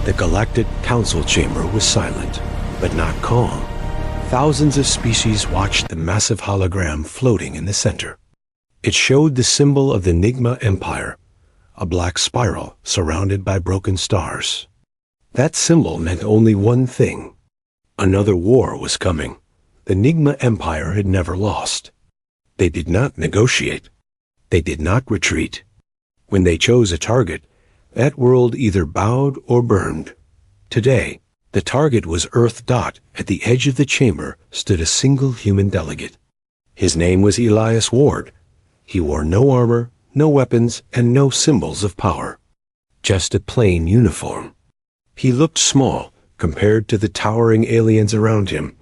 The galactic council chamber was silent, but not calm. Thousands of species watched the massive hologram floating in the center. It showed the symbol of the Nigma Empire, a black spiral surrounded by broken stars. That symbol meant only one thing. Another war was coming. The Nigma Empire had never lost. They did not negotiate. They did not retreat. When they chose a target, that world either bowed or burned. Today, the target was Earth. At the edge of the chamber stood a single human delegate. His name was Elias Ward. He wore no armor, no weapons, and no symbols of power. Just a plain uniform. He looked small compared to the towering aliens around him.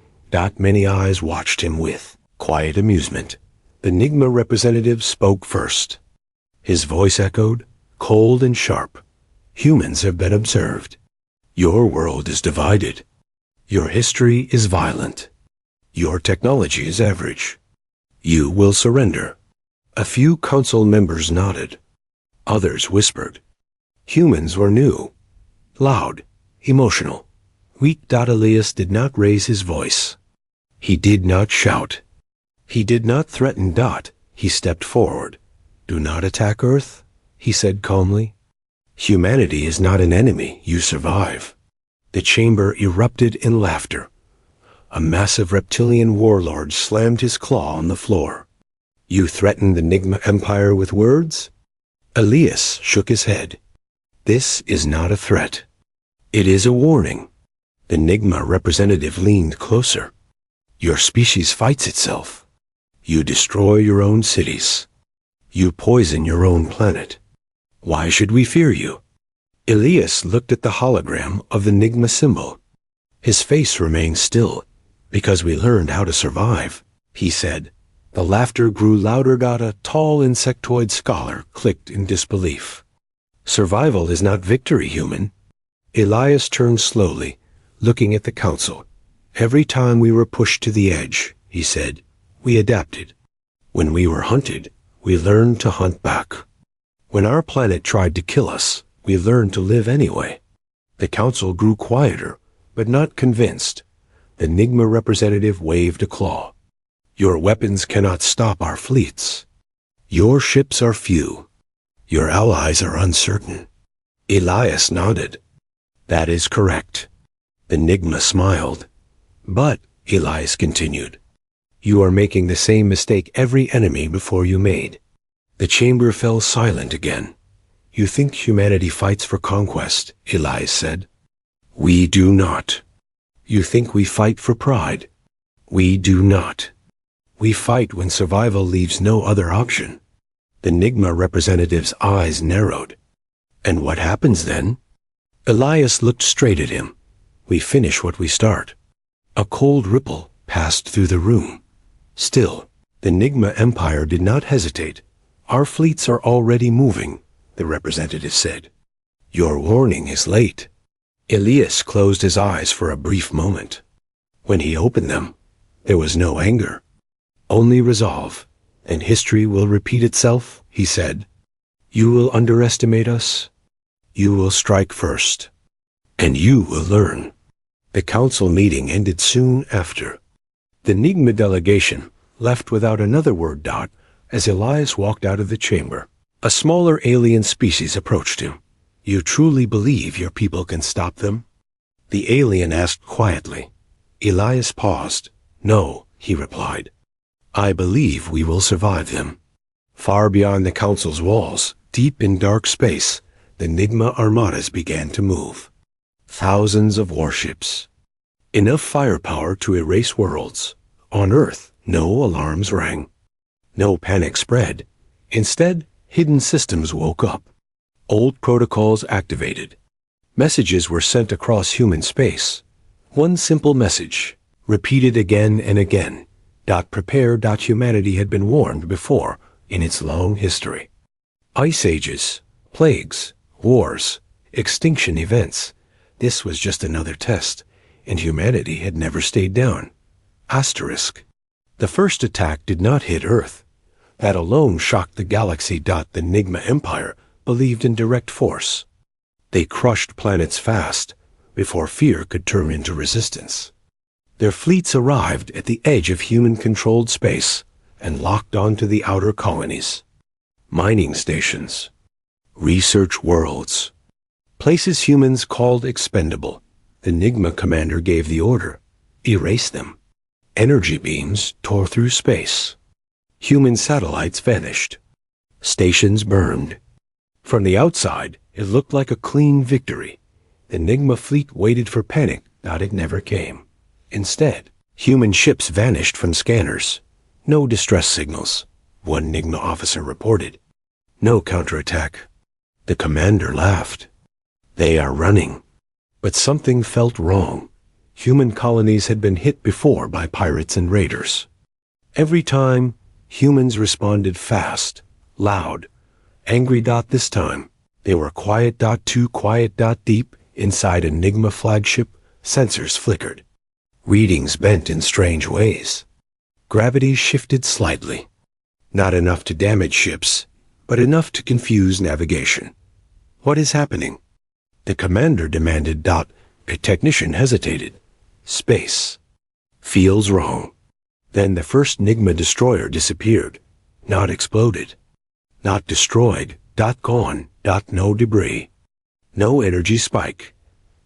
Many eyes watched him with quiet amusement. The Nigma representative spoke first. His voice echoed, cold and sharp. Humans have been observed. Your world is divided. Your history is violent. Your technology is average. You will surrender. A few council members nodded. Others whispered. Humans were new, loud, emotional. Weak. Elias did not raise his voice. He did not shout. He did not threaten. He stepped forward. Do not attack Earth, he said calmly. Humanity is not an enemy, you survive. The chamber erupted in laughter. A massive reptilian warlord slammed his claw on the floor. You threaten the Nigma Empire with words? Elias shook his head. This is not a threat. It is a warning. The Nigma representative leaned closer. Your species fights itself. You destroy your own cities. You poison your own planet. Why should we fear you? Elias looked at the hologram of the Nigma symbol. His face remained still. Because we learned how to survive, he said. The laughter grew louder. A tall insectoid scholar clicked in disbelief. Survival is not victory, human. Elias turned slowly, looking at the council. Every time we were pushed to the edge, he said, we adapted. When we were hunted, we learned to hunt back. When our planet tried to kill us, we learned to live anyway. The council grew quieter, but not convinced. The Nigma representative waved a claw. Your weapons cannot stop our fleets. Your ships are few. Your allies are uncertain. Elias nodded. That is correct. The Nigma smiled. But, Elias continued, you are making the same mistake every enemy before you made. The chamber fell silent again. You think humanity fights for conquest, Elias said. We do not. You think we fight for pride. We do not. We fight when survival leaves no other option. The Nigma representative's eyes narrowed. And what happens then? Elias looked straight at him. We finish what we start. A cold ripple passed through the room. Still, the Nigma Empire did not hesitate. Our fleets are already moving, the representative said. Your warning is late. Elias closed his eyes for a brief moment. When he opened them, there was no anger, only resolve, and history will repeat itself, he said. You will underestimate us. You will strike first, and you will learn. The council meeting ended soon after. The Nigma delegation left without another word. As Elias walked out of the chamber, a smaller alien species approached him. You truly believe your people can stop them? The alien asked quietly. Elias paused. No, he replied. I believe we will survive them. Far beyond the council's walls, deep in dark space, the Nigma armadas began to move. Thousands of warships. Enough firepower to erase worlds. On Earth, no alarms rang. No panic spread. Instead, hidden systems woke up. Old protocols activated. Messages were sent across human space. One simple message, repeated again and again. Prepare. Humanity had been warned before in its long history. Ice ages, plagues, wars, extinction events. This was just another test, and humanity had never stayed down. Asterisk. The first attack did not hit Earth. That alone shocked the galaxy. The Nigma Empire believed in direct force. They crushed planets fast, before fear could turn into resistance. Their fleets arrived at the edge of human-controlled space and locked onto the outer colonies. Mining stations, research worlds, places humans called expendable. The Nigma commander gave the order. Erase them. Energy beams tore through space. Human satellites vanished. Stations burned. From the outside, it looked like a clean victory. The Nigma fleet waited for panic, but it never came. Instead, human ships vanished from scanners. No distress signals, one Nigma officer reported. No counterattack. The commander laughed. They are running. But something felt wrong. Human colonies had been hit before by pirates and raiders. Every time, humans responded fast, loud, angry. This time, they were quiet. Too quiet. Deep inside a Nigma flagship, sensors flickered. Readings bent in strange ways. Gravity shifted slightly. Not enough to damage ships, but enough to confuse navigation. What is happening? The commander demanded. A technician hesitated. Space. Feels wrong. Then the first Nigma destroyer disappeared. Not exploded. Not destroyed. Gone. No debris. No energy spike.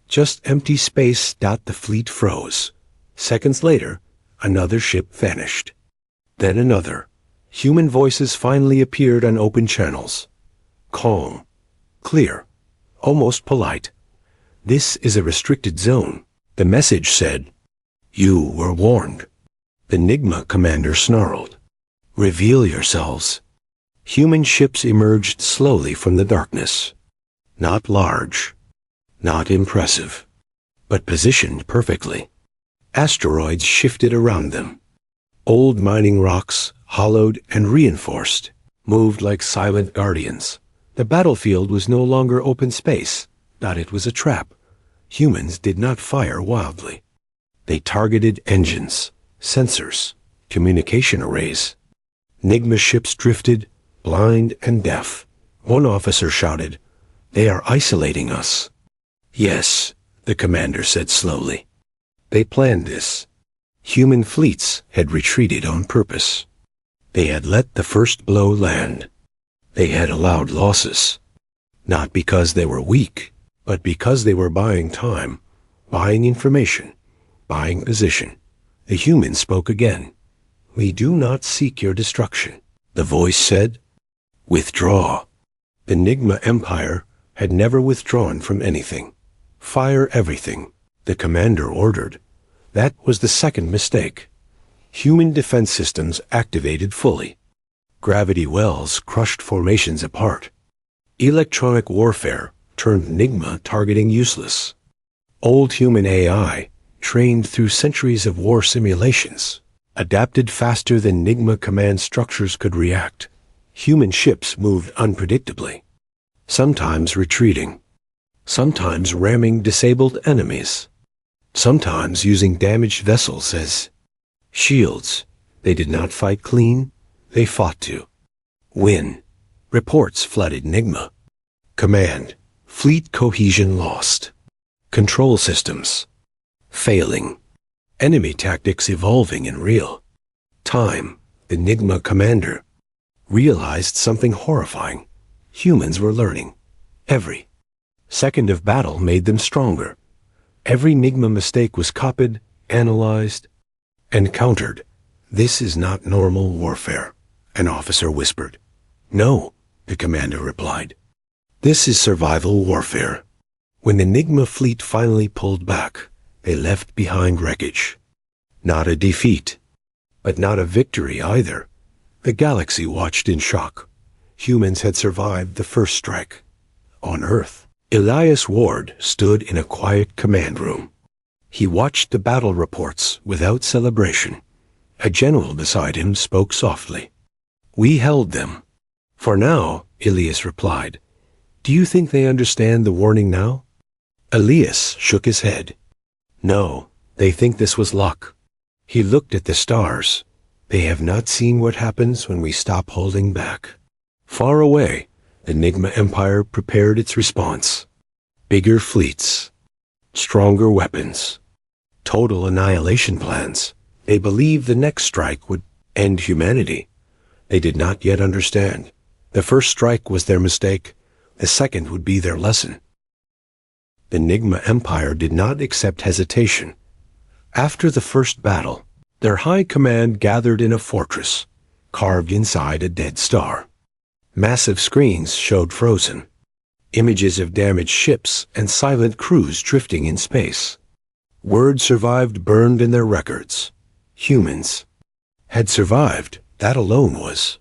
Just empty space. The fleet froze. Seconds later, another ship vanished. Then another. Human voices finally appeared on open channels. Calm. Clear. Almost polite. This is a restricted zone. The message said. You were warned. The Nigma commander snarled. Reveal yourselves. Human ships emerged slowly from the darkness. Not large. Not impressive. But positioned perfectly. Asteroids shifted around them. Old mining rocks, hollowed and reinforced, moved like silent guardians. The battlefield was no longer open space. It was a trap. Humans did not fire wildly. They targeted engines, sensors, communication arrays. Nigma ships drifted, blind and deaf. One officer shouted, "They are isolating us." Yes, the commander said slowly. They planned this. Human fleets had retreated on purpose. They had let the first blow land. They had allowed losses. Not because they were weak, but because they were buying time, buying information, buying position. The human spoke again. We do not seek your destruction. The voice said, withdraw. The Nigma Empire had never withdrawn from anything. Fire everything, the commander ordered. That was the second mistake. Human defense systems activated fully. Gravity wells crushed formations apart. Electronic warfare turned Nigma targeting useless. Old human AI, trained through centuries of war simulations, adapted faster than Nigma command structures could react. Human ships moved unpredictably, sometimes retreating, sometimes ramming disabled enemies, sometimes using damaged vessels as shields. They did not fight clean, they fought to win. Reports flooded Nigma. Command, fleet cohesion lost. Control systems failing. Enemy tactics evolving in real time. The Nigma commander realized something horrifying. Humans were learning. Every second of battle made them stronger. Every Nigma mistake was copied, analyzed, and countered. This is not normal warfare, an officer whispered. No, the commander replied. This is survival warfare. When the Nigma fleet finally pulled back, they left behind wreckage. Not a defeat, but not a victory either. The galaxy watched in shock. Humans had survived the first strike. On Earth, Elias Ward stood in a quiet command room. He watched the battle reports without celebration. A general beside him spoke softly. We held them. For now, Elias replied. Do you think they understand the warning now? Elias shook his head. No, they think this was luck. He looked at the stars. They have not seen what happens when we stop holding back. Far away, the Nigma Empire prepared its response. Bigger fleets, stronger weapons, total annihilation plans. They believed the next strike would end humanity. They did not yet understand. The first strike was their mistake. The second would be their lesson. The Nigma Empire did not accept hesitation. After the first battle, their high command gathered in a fortress, carved inside a dead star. Massive screens showed frozen images of damaged ships and silent crews drifting in space. Words survived burned in their records. Humans had survived. That alone was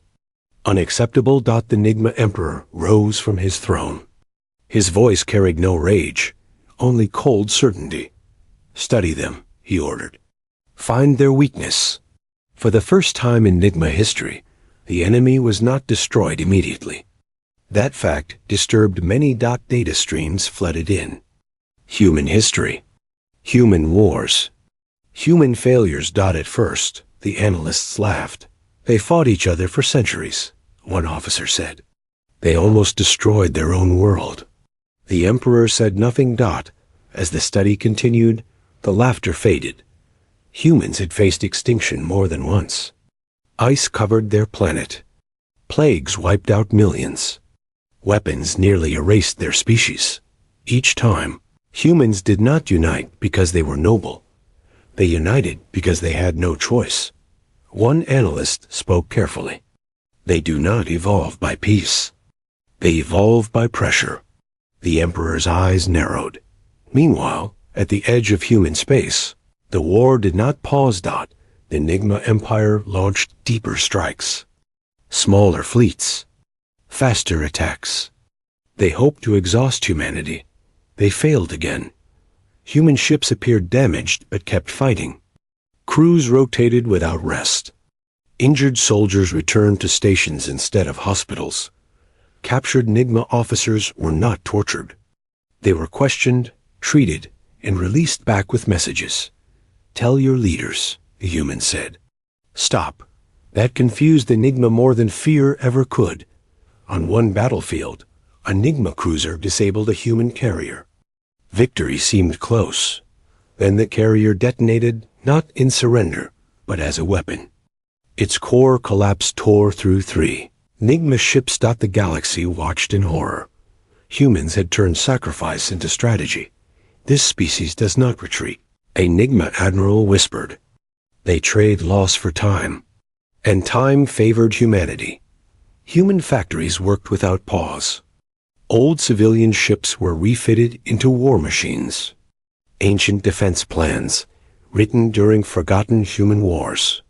unacceptable. The Nigma Emperor rose from his throne. His voice carried no rage, only cold certainty. Study them, he ordered. Find their weakness. For the first time in Nigma history, the enemy was not destroyed immediately. That fact disturbed many. Data streams flooded in. Human history. Human wars. Human failures. At first, the analysts laughed. They fought each other for centuries, one officer said. They almost destroyed their own world. The Emperor said nothing. As the study continued, the laughter faded. Humans had faced extinction more than once. Ice covered their planet. Plagues wiped out millions. Weapons nearly erased their species. Each time, humans did not unite because they were noble. They united because they had no choice. One analyst spoke carefully. They do not evolve by peace. They evolve by pressure. The Emperor's eyes narrowed. Meanwhile, at the edge of human space, the war did not pause. The Nigma Empire launched deeper strikes. Smaller fleets. Faster attacks. They hoped to exhaust humanity. They failed again. Human ships appeared damaged but kept fighting. Crews rotated without rest. Injured soldiers returned to stations instead of hospitals. Captured Nigma officers were not tortured. They were questioned, treated, and released back with messages. Tell your leaders, the human said. Stop. That confused the Nigma more than fear ever could. On one battlefield, a Nigma cruiser disabled a human carrier. Victory seemed close. Then the carrier detonated, not in surrender, but as a weapon. Its core collapse tore through 3 Nigma ships. The galaxy watched in horror. Humans had turned sacrifice into strategy. This species does not retreat, a Nigma admiral whispered. They trade loss for time. And time favored humanity. Human factories worked without pause. Old civilian ships were refitted into war machines. Ancient defense plans, written during forgotten human wars,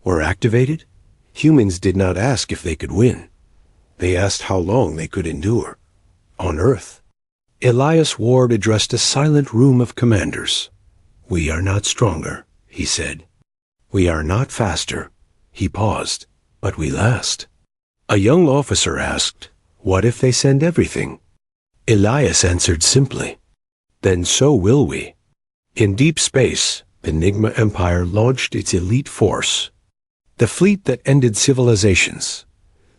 were activated. Humans did not ask if they could win. They asked how long they could endure. On Earth, Elias Ward addressed a silent room of commanders. We are not stronger, he said. We are not faster. He paused. But we last. A young officer asked, what if they send everything? Elias answered simply, then so will we. In deep space, the Nigma Empire launched its elite force. The fleet that ended civilizations.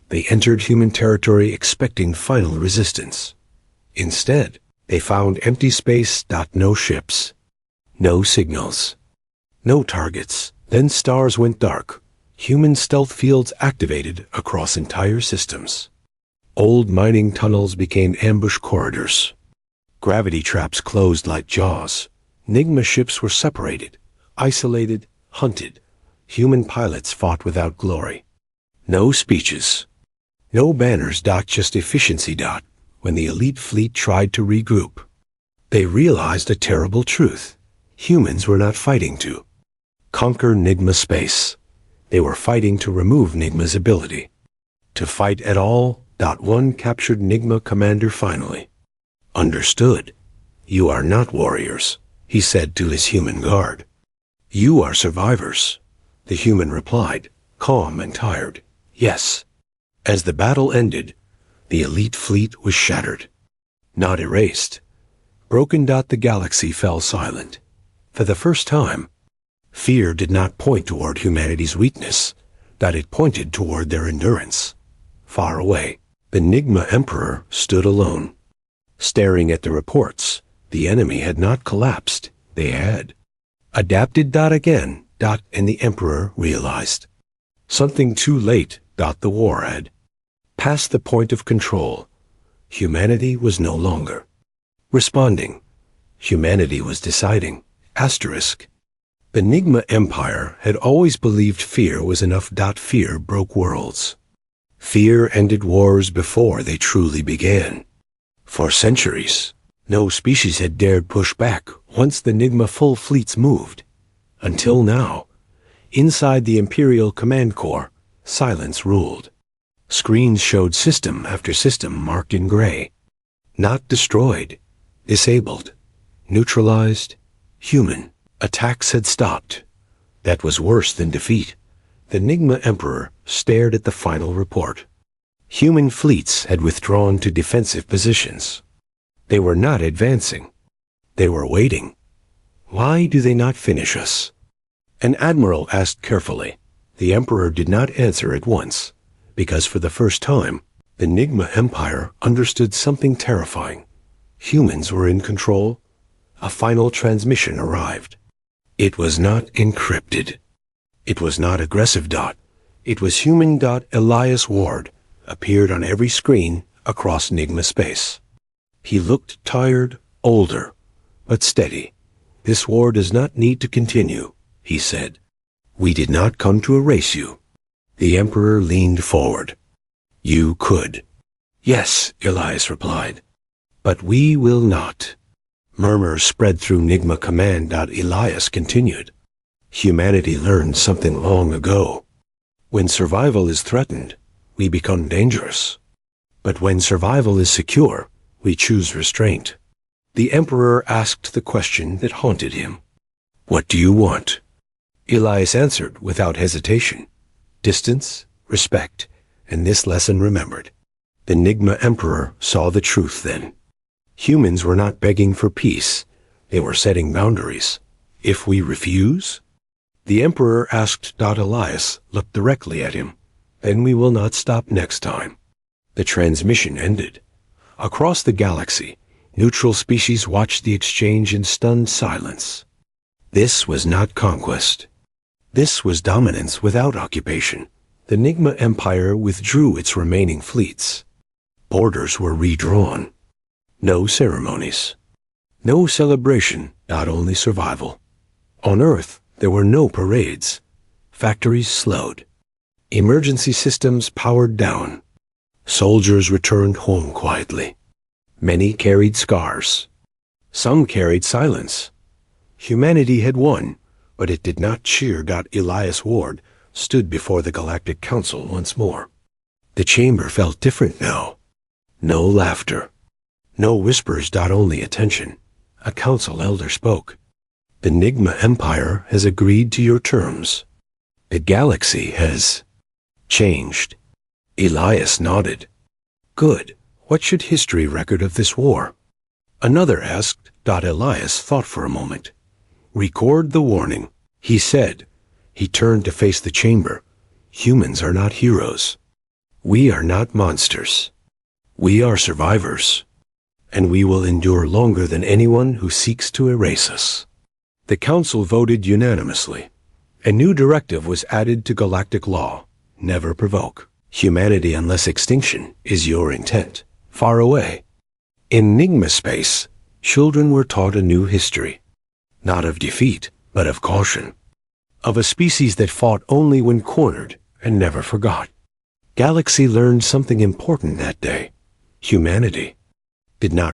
They entered human territory expecting final resistance. Instead, they found empty space. No ships. No signals. No targets. Then stars went dark. Human stealth fields activated across entire systems. Old mining tunnels became ambush corridors. Gravity traps closed like jaws. Nigma ships were separated, isolated, hunted. Human pilots fought without glory. No speeches. No banners. Just efficiency. When the elite fleet tried to regroup, they realized a terrible truth. Humans were not fighting to conquer Nigma space. They were fighting to remove Nigma's ability to fight at all. One captured Nigma commander finally. Understood. You are not warriors, he said to his human guard. You are survivors. The human replied, calm and tired. Yes. As the battle ended, the elite fleet was shattered. Not erased. Broken. The galaxy fell silent. For the first time, fear did not point toward humanity's weakness, that it pointed toward their endurance. Far away, the Nigma Emperor stood alone. Staring at the reports, the enemy had not collapsed. They had adapted. Again. And the Emperor realized something too late. The war had passed the point of control. Humanity was no longer responding. Humanity was deciding. Asterisk. The Nigma Empire had always believed fear was enough. Fear broke worlds. Fear ended wars before they truly began. For centuries, no species had dared push back once the Nigma full fleets moved. Until now, inside the Imperial Command Corps, silence ruled. Screens showed system after system marked in gray. Not destroyed, disabled, neutralized, human. Attacks had stopped. That was worse than defeat. The Nigma Emperor stared at the final report. Human fleets had withdrawn to defensive positions. They were not advancing. They were waiting. Why do they not finish us? An admiral asked carefully. The Emperor did not answer at once, because for the first time, the Nigma Empire understood something terrifying. Humans were in control. A final transmission arrived. It was not encrypted. It was not aggressive. It was human. Elias Ward appeared on every screen across Nigma space. He looked tired, older, but steady. This war does not need to continue, he said. We did not come to erase you. The Emperor leaned forward. You could. Yes, Elias replied. But we will not. Murmurs spread through Nigma Command. Elias continued. Humanity learned something long ago. When survival is threatened, we become dangerous. But when survival is secure, we choose restraint. The Emperor asked the question that haunted him. What do you want? Elias answered without hesitation. Distance, respect, and this lesson remembered. The Nigma Emperor saw the truth then. Humans were not begging for peace. They were setting boundaries. If we refuse? The Emperor asked. Elias looked directly at him. Then we will not stop next time. The transmission ended. Across the galaxy, neutral species watched the exchange in stunned silence. This was not conquest. This was dominance without occupation. The Nigma Empire withdrew its remaining fleets. Borders were redrawn. No ceremonies. No celebration, not only survival. On Earth, there were no parades. Factories slowed. Emergency systems powered down. Soldiers returned home quietly. Many carried scars. Some carried silence. Humanity had won, but it did not cheer. Elias Ward stood before the Galactic Council once more. The chamber felt different now. No laughter. No whispers. Only attention. A council elder spoke. The Nigma Empire has agreed to your terms. The galaxy has changed. Elias nodded. Good. What should history record of this war? Another asked. Elias thought for a moment. Record the warning, he said. He turned to face the chamber. Humans are not heroes. We are not monsters. We are survivors. And we will endure longer than anyone who seeks to erase us. The council voted unanimously. A new directive was added to galactic law. Never provoke. Humanity unless extinction is your intent. Far away. In Nigma space, children were taught a new history. Not of defeat, but of caution. Of a species that fought only when cornered and never forgot. Galaxy learned something important that day. Humanity did not